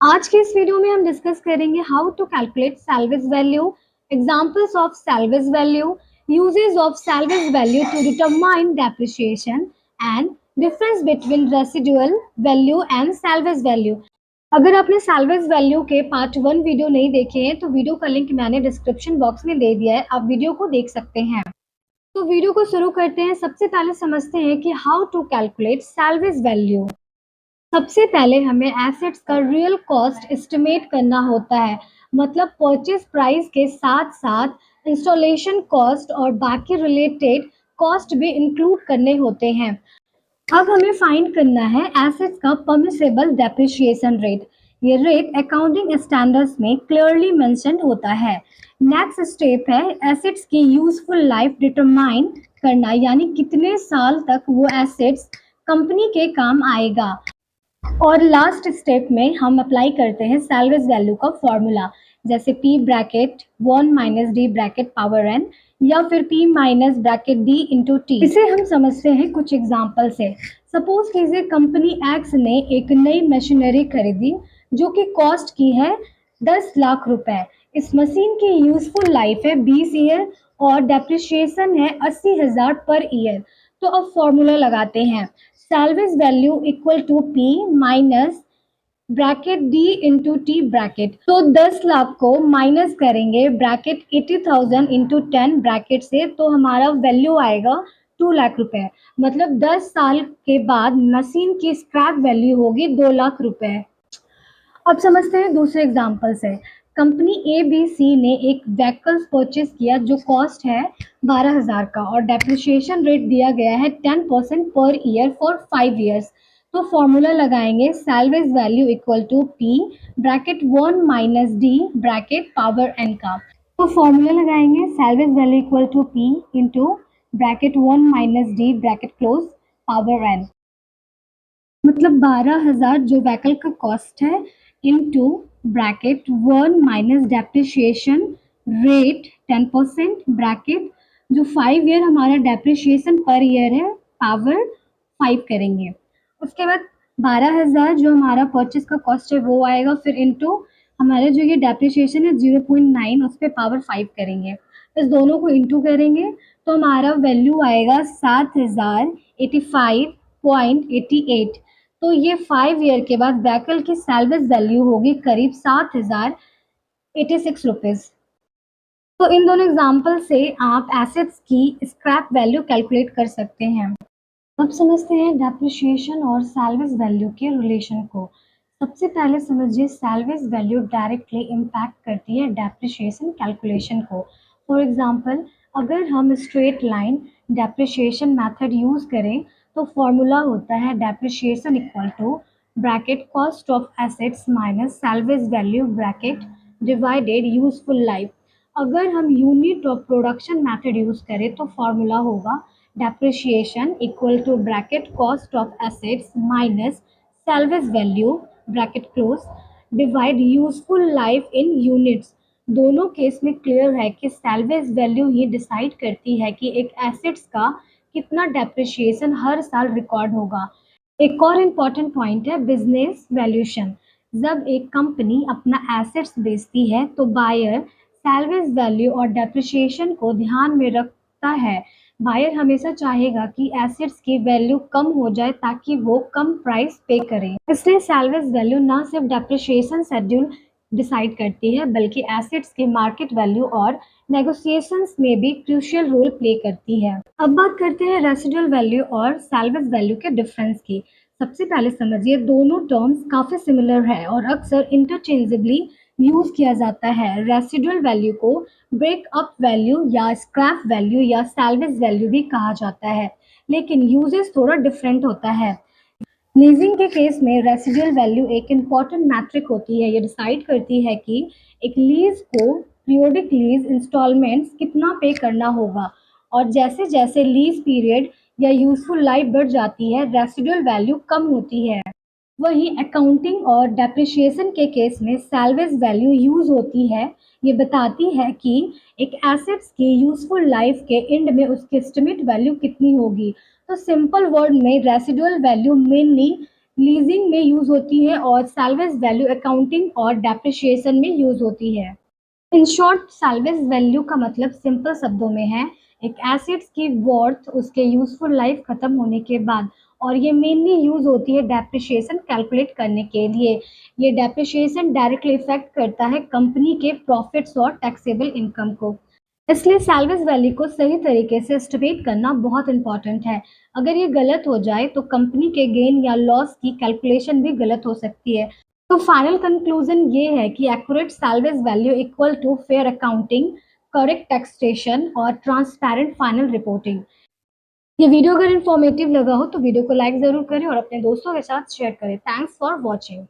आज के इस वीडियो में हम डिस्कस करेंगे how to calculate salvage value, examples of salvage value, uses of salvage value to determine depreciation and difference between residual value and salvage value. अगर आपने salvage value के part 1 video नहीं देखे हैं तो वीडियो का लिंक मैंने डिस्क्रिप्शन बॉक्स में दे दिया है, आप वीडियो को देख सकते हैं। तो वीडियो को शुरू करते हैं। सबसे पहले समझते हैं कि how to calculate salvage value. सबसे पहले हमें एसेट्स का रियल कॉस्ट एस्टिमेट करना होता है, मतलब परचेज प्राइस के साथ साथ इंस्टॉलेशन कॉस्ट और बाकी रिलेटेड कॉस्ट भी इंक्लूड करने होते हैं। अब हमें फाइंड करना है एसेट्स का परमिसेबल डेप्रिसिएशन रेट। ये रेट अकाउंटिंग स्टैंडर्ड्स में क्लियरली मेंशन होता है। नेक्स्ट स्टेप है एसेट्स की यूजफुल लाइफ डिटरमाइन करना, यानी कितने साल तक वो एसेट्स कंपनी के काम आएगा। और लास्ट स्टेप में हम अप्लाई करते हैं सैल्वेज वैल्यू का फॉर्मूला, जैसे P bracket 1 minus D bracket power n या फिर P minus bracket D into T. इसे हम समझते हैं कुछ एग्जाम्पल से। सपोज कीजिए कंपनी एक्स ने एक नई मशीनरी खरीदी जो कि कॉस्ट की है 10 लाख रुपए। इस मशीन की यूजफुल लाइफ है 20 ईयर और डेप्रिसिएशन है 80,000 पर ईयर। तो अब फॉर्मूला लगाते हैं, salvage value equal to P minus bracket D into T bracket. तो 10 लाख को माइनस करेंगे ब्रैकेट 80,000 इंटू 10 ब्रैकेट से, तो हमारा वैल्यू आएगा 2 लाख रुपए। मतलब 10 साल के बाद मशीन की स्क्रैप वैल्यू होगी 2 लाख रुपए। अब समझते हैं दूसरे एग्जाम्पल से। कंपनी ABC ने एक व्हीकल्स परचेज किया जो कॉस्ट है 12,000 का और डेप्रिसिएशन रेट दिया गया है 10% पर ईयर फॉर 5 ईयर्स। तो फॉर्मूला लगाएंगे salvage value equal to P bracket 1 minus D bracket power n का। तो फॉर्मूला लगाएंगे salvage value equal to P into bracket 1 minus D bracket close power n। मतलब 12,000 जो व्हीकल का कॉस्ट है into bracket 1 minus depreciation rate 10% bracket जो 5 year हमारा depreciation per year है पावर 5 करेंगे। उसके बाद 12,000 जो हमारा परचेज का कॉस्ट है वो आएगा, फिर इनटू हमारे जो ये डेप्रिसिएशन है 0.9 उस पर पावर 5 करेंगे। इस दोनों को इनटू करेंगे तो हमारा वैल्यू आएगा 7,085.88। तो ये 5 ईयर के बाद व्हीकल की सैल्वेज वैल्यू होगी करीब 7,086 रुपीज। तो इन दोनों एग्जाम्पल से आप एसेट्स की स्क्रैप वैल्यू कैलकुलेट कर सकते हैं। अब समझते हैं डेप्रिसिएशन और सैल्वेज वैल्यू के रिलेशन को। सबसे पहले समझिए सैल्वेज वैल्यू डायरेक्टली इम्पैक्ट करती है डेप्रिसिएशन कैलकुलेशन को। फॉर एग्जांपल, अगर हम straight line depreciation method use करें तो फॉर्मूला होता है depreciation equal to bracket cost of assets minus salvage value bracket divided useful life. अगर हम unit of production method use करें तो फॉर्मूला होगा depreciation equal to bracket cost of assets minus salvage value bracket close divide useful life in units. दोनों case में clear है कि salvage value ही decide करती है कि एक एसेट्स का कितना डेप्रिसिएशन हर साल रिकॉर्ड होगा। एक और इम्पॉर्टेंट पॉइंट है बिजनेस वैल्यूएशन। जब एक कंपनी अपना एसेट्स बेचती है तो बायर सैल्वेज वैल्यू और डेप्रिसिएशन को ध्यान में रखता है। बायर हमेशा चाहेगा कि एसेट्स की वैल्यू कम हो जाए ताकि वो कम प्राइस पे करे। इसलिए सैल्वेज वैल्यू ना सिर्फ डेप्रिसिएशन शेड्यूल डिसाइड करती है बल्कि एसेट्स के मार्केट वैल्यू और नेगोशिएशंस में भी क्रूशियल रोल प्ले करती है। अब बात करते हैं रेसिडुअल वैल्यू और सैल्वेज वैल्यू के डिफरेंस की। सबसे पहले समझिए दोनों टर्म्स काफ़ी सिमिलर है और अक्सर इंटरचेंजेबली यूज़ किया जाता है। रेसिडुअल वैल्यू को ब्रेक अप वैल्यू या स्क्रैप वैल्यू या सैल्वेज वैल्यू भी कहा जाता है, लेकिन यूजेस थोड़ा डिफरेंट होता है। लीजिंग के केस में रेसिडुअल वैल्यू एक इम्पॉर्टेंट मैट्रिक होती है। ये डिसाइड करती है कि एक लीज को पीरियोडिक लीज इंस्टॉलमेंट्स कितना पे करना होगा, और जैसे जैसे लीज पीरियड या यूजफुल लाइफ बढ़ जाती है रेसिडुअल वैल्यू कम होती है। वहीं अकाउंटिंग और डेप्रिसिएशन के केस में सैल्वेज वैल्यू यूज होती है। ये बताती है कि एक एसेट्स की यूजफुल लाइफ के एंड में उसकी एस्टिमेट वैल्यू कितनी होगी। तो सिंपल वर्ड में रेसिडुअल वैल्यू मेनली लीजिंग में यूज होती है और सैल्वेज वैल्यू अकाउंटिंग और डेप्रिसिएशन में यूज होती है। इन शॉर्ट सैल्वेज वैल्यू का मतलब सिंपल शब्दों में है एक एसेट्स की वर्थ उसके यूजफुल लाइफ खत्म होने के बाद, और ये मेनली यूज होती है डेप्रिसिएशन कैलकुलेट करने के लिए। ये डेप्रिसिएशन डायरेक्टली इफेक्ट करता है कंपनी के प्रॉफिट्स और टैक्सेबल इनकम को। इसलिए सैल्वेज वैल्यू को सही तरीके से एस्टिमेट करना बहुत इंपॉर्टेंट है। अगर ये गलत हो जाए तो कंपनी के गेन या लॉस की कैलकुलेशन भी गलत हो सकती है। तो फाइनल कंक्लूजन ये है कि accurate salvage value equal to fair accounting, correct taxation और ट्रांसपेरेंट फाइनल रिपोर्टिंग। ये वीडियो अगर इन्फॉर्मेटिव लगा हो तो वीडियो को लाइक जरूर करें और अपने दोस्तों के साथ शेयर करें। Thanks for watching.